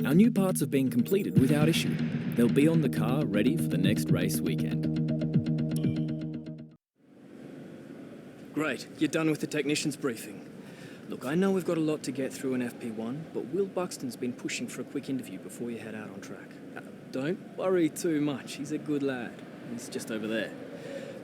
Our new parts have been completed without issue. They'll be on the car ready for the next race weekend. Great, you're done with the technician's briefing. Look, I know we've got a lot to get through in FP1, but Will Buxton's been pushing for a quick interview before you head out on track. Don't worry too much, he's a good lad. He's just over there.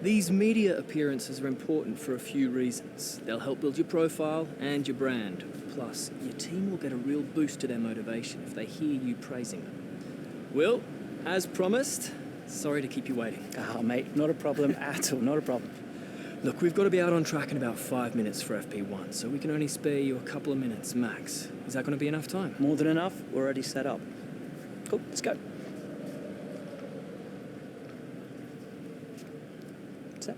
These media appearances are important for a few reasons. They'll help build your profile and your brand. Plus, your team will get a real boost to their motivation if they hear you praising them. Will, as promised, sorry to keep you waiting. Oh, mate, not a problem at all, not a problem. Look, we've got to be out on track in about 5 minutes for FP1, so we can only spare you a couple of minutes max. Is that going to be enough time? More than enough. We're already set up. Cool, let's go. Set.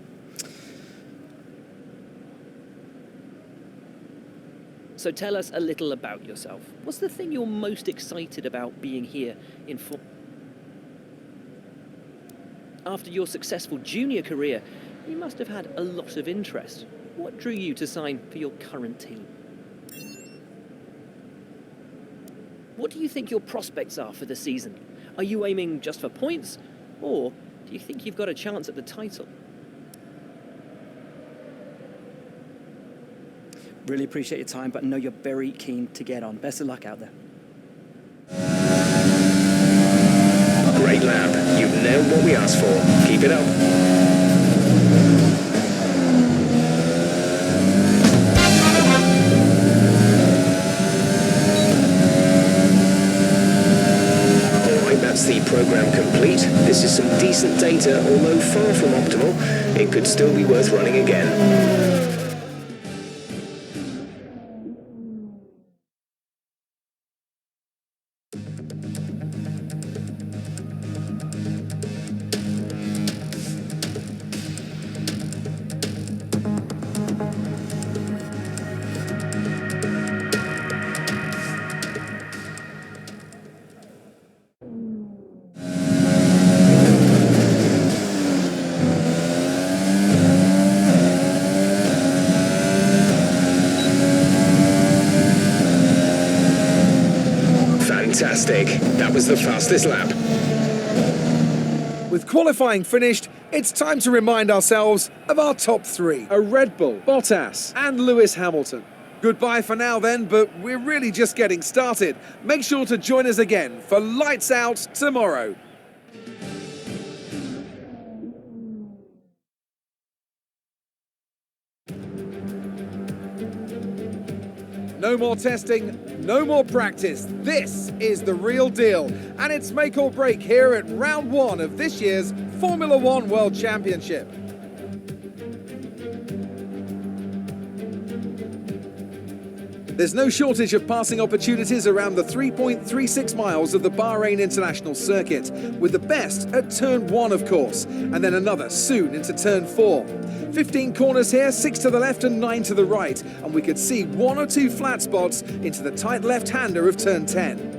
So tell us a little about yourself. What's the thing you're most excited about being here in After your successful junior career, you must have had a lot of interest. What drew you to sign for your current team? What do you think your prospects are for the season? Are you aiming just for points, or do you think you've got a chance at the title? Really appreciate your time, but I know you're very keen to get on. Best of luck out there. Great lap. You've nailed what we asked for. Keep it up. That's the program complete. This is some decent data, although far from optimal. It could still be worth running again. Fantastic. That was the fastest lap. With qualifying finished, it's time to remind ourselves of our top three. A Red Bull, Bottas and Lewis Hamilton. Goodbye for now then, but we're really just getting started. Make sure to join us again for Lights Out tomorrow. No more testing, no more practice. This is the real deal. And it's make or break here at round one of this year's Formula One World Championship. There's no shortage of passing opportunities around the 3.36 miles of the Bahrain International Circuit, with the best at turn 1, of course, and then another soon into turn 4. 15 corners here, 6 to the left and 9 to the right, and we could see 1 or 2 flat spots into the tight left-hander of turn 10.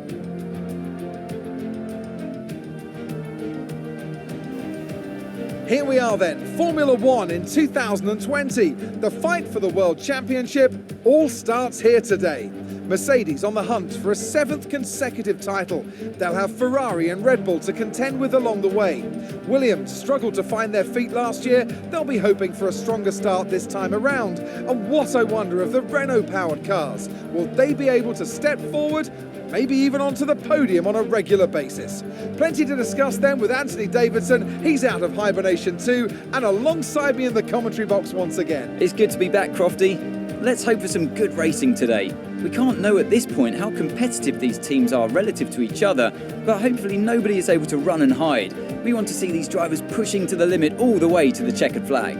Here we are then, Formula One in 2020. The fight for the World Championship all starts here today. Mercedes on the hunt for a 7th consecutive title. They'll have Ferrari and Red Bull to contend with along the way. Williams struggled to find their feet last year. They'll be hoping for a stronger start this time around. And what I wonder of the Renault-powered cars. Will they be able to step forward? Maybe even onto the podium on a regular basis. Plenty to discuss then with Anthony Davidson. He's out of hibernation too, and alongside me in the commentary box once again. It's good to be back, Crofty. Let's hope for some good racing today. We can't know at this point how competitive these teams are relative to each other, but hopefully nobody is able to run and hide. We want to see these drivers pushing to the limit all the way to the checkered flag.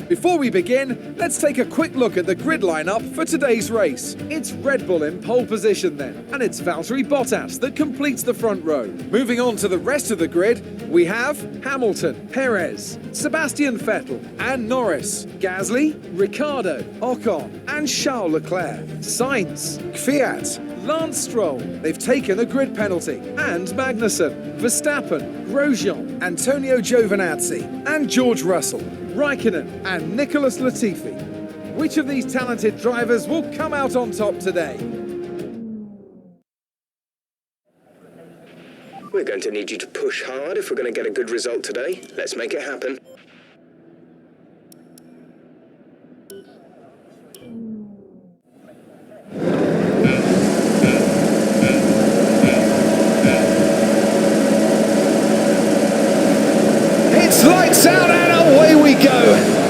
Before we begin, let's take a quick look at the grid lineup for today's race. It's Red Bull in pole position then, and it's Valtteri Bottas that completes the front row. Moving on to the rest of the grid, we have Hamilton, Perez, Sebastian Vettel and Norris, Gasly, Ricciardo, Ocon and Charles Leclerc, Sainz, Kvyat, Lance Stroll, they've taken a grid penalty, and Magnussen, Verstappen, Grosjean, Antonio Giovinazzi and George Russell, Raikkonen and Nicholas Latifi. Which of these talented drivers will come out on top today? We're going to need you to push hard if we're going to get a good result today. Let's make it happen. It's lights out and away we go.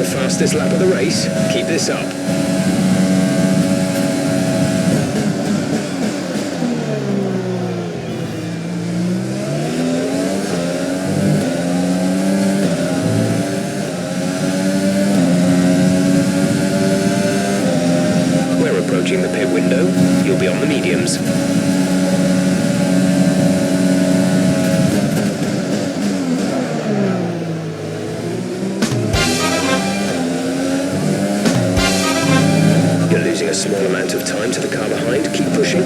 Fastest lap of the race. Keep this up. We're approaching the pit window. You'll be on the mediums. A small amount of time to the car behind. Keep pushing.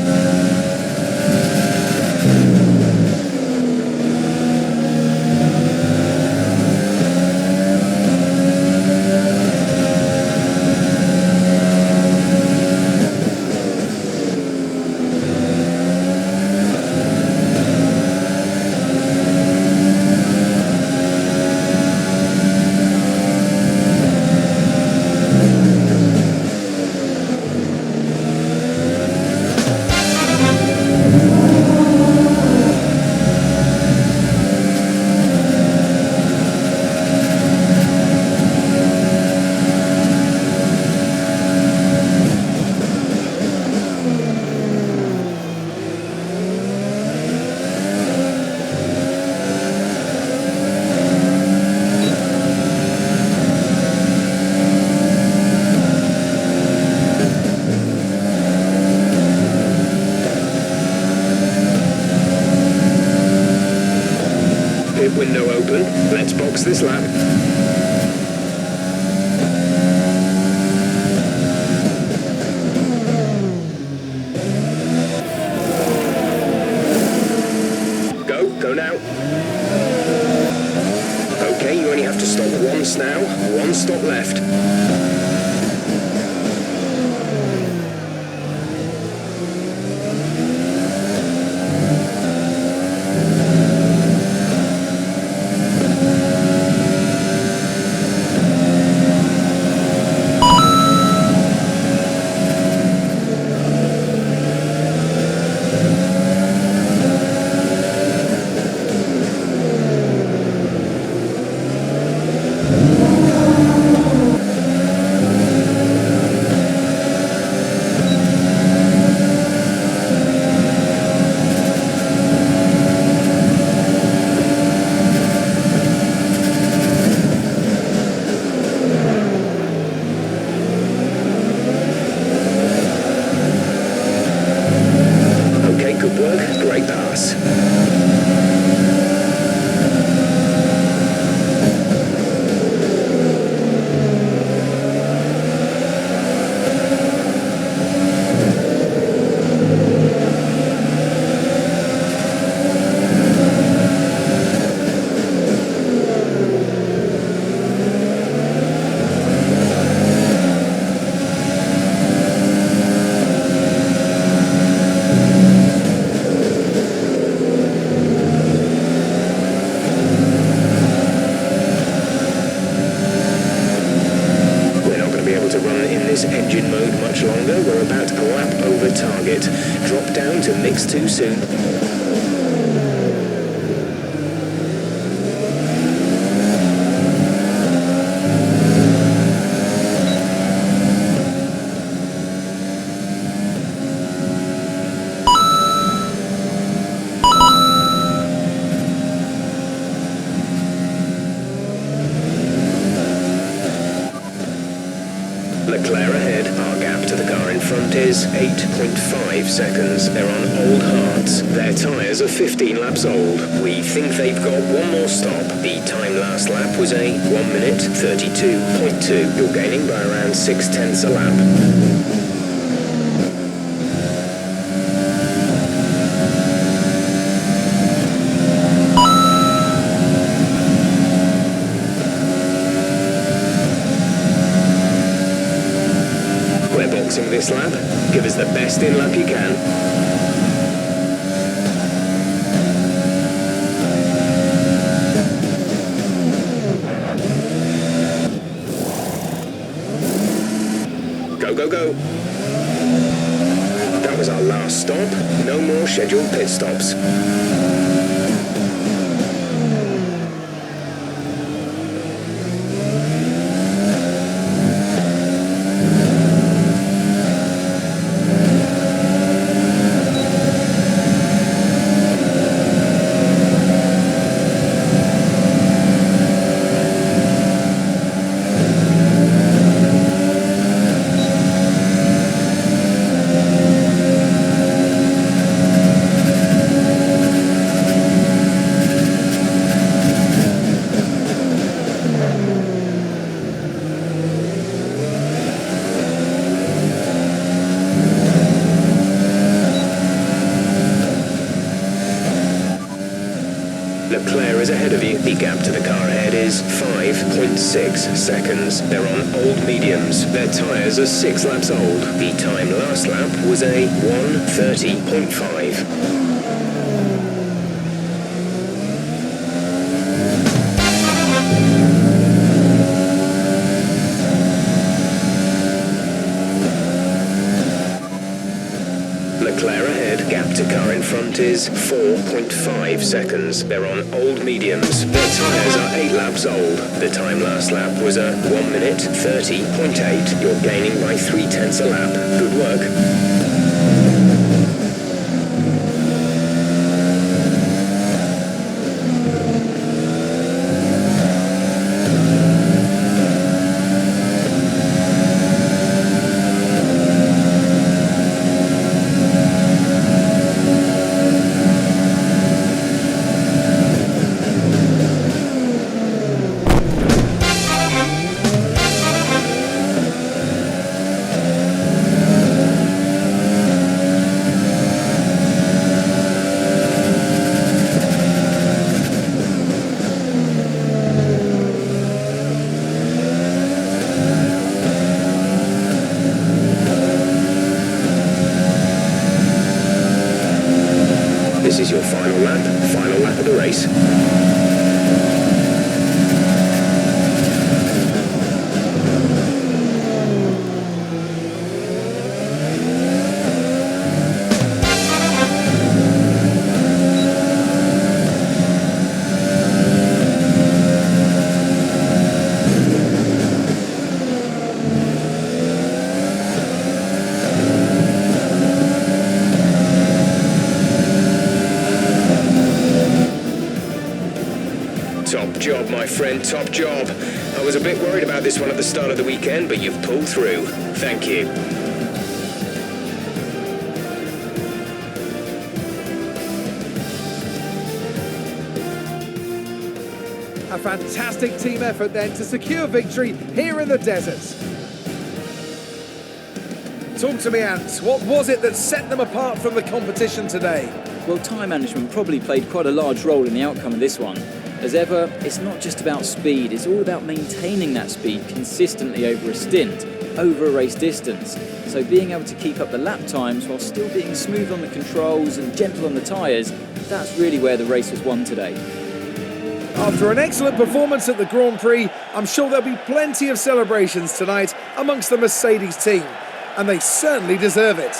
Window open. Let's box this lap. Go now. Okay, you only have to stop once now. One stop left. Great pass. Engine mode much longer. We're about a lap over target. Drop down to mix too soon. front is 8.5 seconds. They're on old hards. Their tyres are 15 laps old. We think they've got one more stop. The time last lap was a 1 minute 32.2. You're gaining by around 6/10 a lap. This lap, give us the best in lap you can. Go, go, go. That was our last stop. No more scheduled pit stops. Leclerc is ahead of you. The gap to the car ahead is 5.6 seconds. They're on old mediums. Their tyres are 6 laps old. The time last lap was a 1:30.5. Leclerc ahead, gap to car in front is 4.5 seconds. They're on old mediums. Their tyres are 8 laps old. The time last lap was a 1 minute 30.8. You're gaining by 3/10 a lap. Good work. This is your final lap of the race. Top job, my friend, top job. I was a bit worried about this one at the start of the weekend, but you've pulled through. Thank you. A fantastic team effort then to secure victory here in the desert. Talk to me, Ant. What was it that set them apart from the competition today? Well, time management probably played quite a large role in the outcome of this one. As ever, it's not just about speed, it's all about maintaining that speed consistently over a stint, over a race distance. So being able to keep up the lap times while still being smooth on the controls and gentle on the tyres, that's really where the race was won today. After an excellent performance at the Grand Prix, I'm sure there'll be plenty of celebrations tonight amongst the Mercedes team, and they certainly deserve it.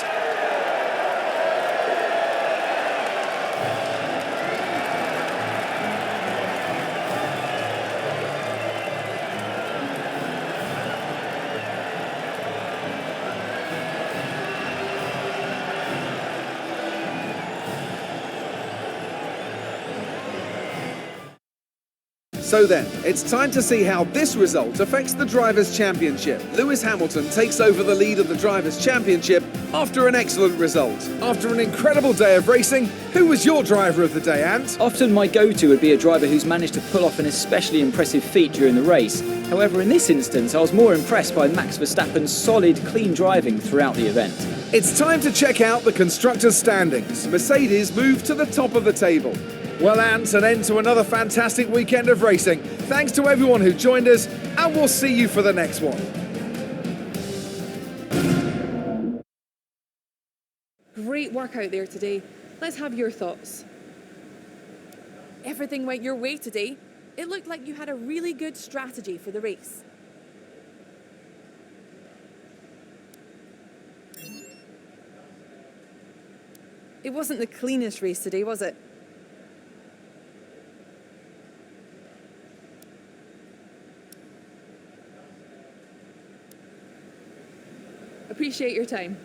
So then, it's time to see how this result affects the Drivers' Championship. Lewis Hamilton takes over the lead of the Drivers' Championship after an excellent result. After an incredible day of racing, who was your driver of the day, Ant? Often my go-to would be a driver who's managed to pull off an especially impressive feat during the race. However, in this instance, I was more impressed by Max Verstappen's solid, clean driving throughout the event. It's time to check out the constructors' standings. Mercedes moved to the top of the table. Well, Ant, an end to another fantastic weekend of racing. Thanks to everyone who joined us, and we'll see you for the next one. Great work out there today. Let's have your thoughts. Everything went your way today. It looked like you had a really good strategy for the race. It wasn't the cleanest race today, was it? Appreciate your time.